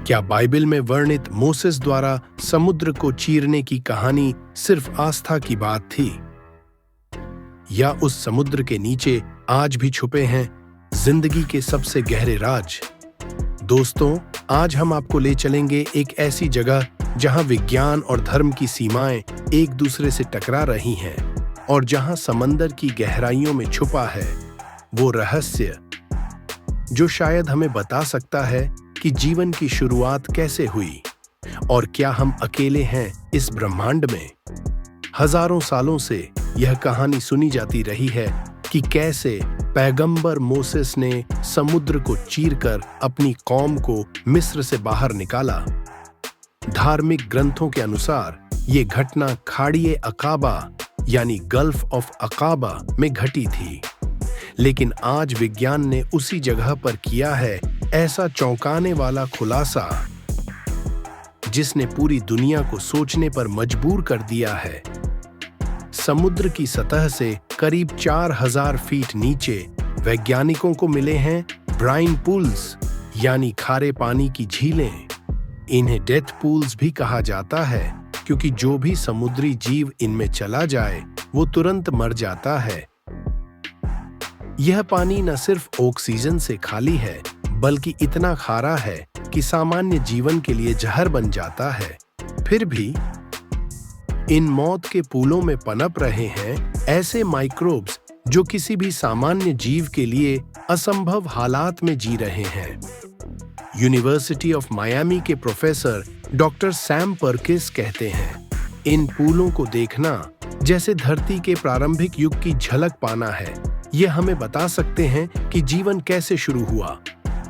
क्या बाइबल में वर्णित मोसेस द्वारा समुद्र को चीरने की कहानी सिर्फ आस्था की बात थी, या उस समुद्र के नीचे आज भी छुपे हैं जिंदगी के सबसे गहरे राज? दोस्तों, आज हम आपको ले चलेंगे एक ऐसी जगह जहां विज्ञान और धर्म की सीमाएं एक दूसरे से टकरा रही हैं और जहां समंदर की गहराइयों में छुपा है वो रहस्य जो शायद हमें बता सकता है कि जीवन की शुरुआत कैसे हुई और क्या हम अकेले हैं इस ब्रह्मांड में। हजारों सालों से यह कहानी सुनी जाती रही है कि कैसे पैगंबर मोसेस ने समुद्र को चीरकर अपनी कौम को मिस्र से बाहर निकाला। धार्मिक ग्रंथों के अनुसार ये घटना खाड़ीए अकाबा यानी गल्फ ऑफ अकाबा में घटी थी, लेकिन आज विज्ञान ने उसी जगह पर किया है ऐसा चौंकाने वाला खुलासा जिसने पूरी दुनिया को सोचने पर मजबूर कर दिया है। समुद्र की सतह से करीब 4000 फीट नीचे वैज्ञानिकों को मिले हैं ब्राइन पूल्स यानी खारे पानी की झीलें। इन्हें डेथ पूल्स भी कहा जाता है क्योंकि जो भी समुद्री जीव इनमें चला जाए वो तुरंत मर जाता है। यह पानी न सिर्फ ऑक्सीजन से खाली है बल्कि इतना खारा है कि सामान्य जीवन के लिए जहर बन जाता है। फिर भी इन मौत के पूलों में पनप रहे हैं ऐसे माइक्रोब्स जो किसी भी सामान्य जीव के लिए असंभव हालात में जी रहे हैं। यूनिवर्सिटी ऑफ मायामी के प्रोफेसर डॉक्टर सैम पर्किस कहते हैं, इन पूलों को देखना जैसे धरती के प्रारंभिक युग की झलक पाना है। यह हमें बता सकते हैं कि जीवन कैसे शुरू हुआ।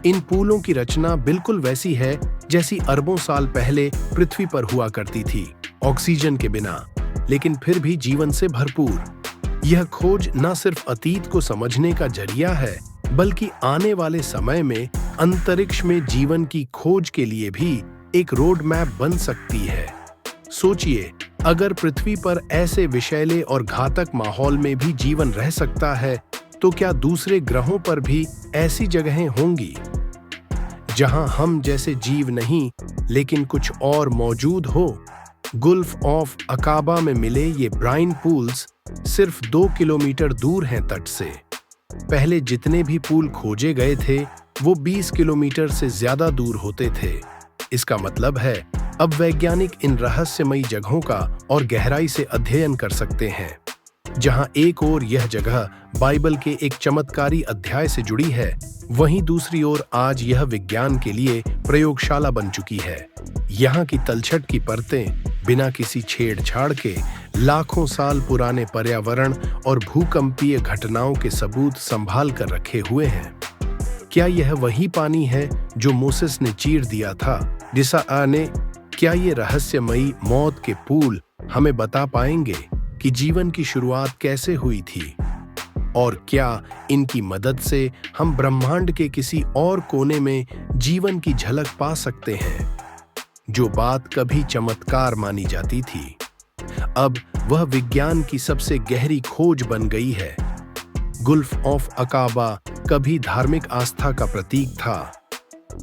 इन पूलों की रचना बिल्कुल वैसी है जैसी अरबों साल पहले पृथ्वी पर हुआ करती थी, ऑक्सीजन के बिना, लेकिन फिर भी जीवन से भरपूर। यह खोज न सिर्फ अतीत को समझने का जरिया है बल्कि आने वाले समय में अंतरिक्ष में जीवन की खोज के लिए भी एक रोड मैप बन सकती है। सोचिए, अगर पृथ्वी पर ऐसे विषैले और घातक माहौल में भी जीवन रह सकता है तो क्या दूसरे ग्रहों पर भी ऐसी जगहें होंगी जहां हम जैसे जीव नहीं लेकिन कुछ और मौजूद हो? गुल्फ ऑफ अकाबा में मिले ये ब्राइन पूल्स सिर्फ 2 किलोमीटर दूर हैं तट से। पहले जितने भी पूल खोजे गए थे वो 20 किलोमीटर से ज्यादा दूर होते थे। इसका मतलब है अब वैज्ञानिक इन रहस्यमयी जगहों का और गहराई से अध्ययन कर सकते हैं। जहां एक ओर यह जगह बाइबल के एक चमत्कारी अध्याय से जुड़ी है, वहीं दूसरी ओर आज यह विज्ञान के लिए प्रयोगशाला बन चुकी है। यहाँ की तलछट की परतें बिना किसी छेड़छाड़ के लाखों साल पुराने पर्यावरण और भूकंपीय घटनाओं के सबूत संभाल कर रखे हुए हैं। क्या यह वही पानी है जो मोसेस ने चीर दिया था? क्या ये रहस्यमयी मौत के पूल हमें बता पाएंगे कि जीवन की शुरुआत कैसे हुई थी? और क्या इनकी मदद से हम ब्रह्मांड के किसी और कोने में जीवन की झलक पा सकते हैं? जो बात कभी चमत्कार मानी जाती थी, अब वह विज्ञान की सबसे गहरी खोज बन गई है। गुल्फ ऑफ अकाबा कभी धार्मिक आस्था का प्रतीक था,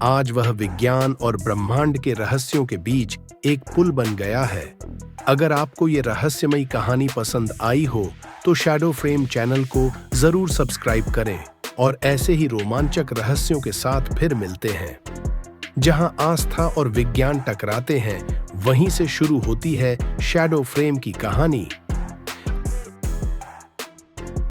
आज वह विज्ञान और ब्रह्मांड के रहस्यों के बीच एक पुल बन गया है। अगर आपको ये रहस्यमयी कहानी पसंद आई हो तो शैडो फ्रेम चैनल को जरूर सब्सक्राइब करें और ऐसे ही रोमांचक रहस्यों के साथ फिर मिलते हैं। जहां आस्था और विज्ञान टकराते हैं, वहीं से शुरू होती है शैडो फ्रेम की कहानी।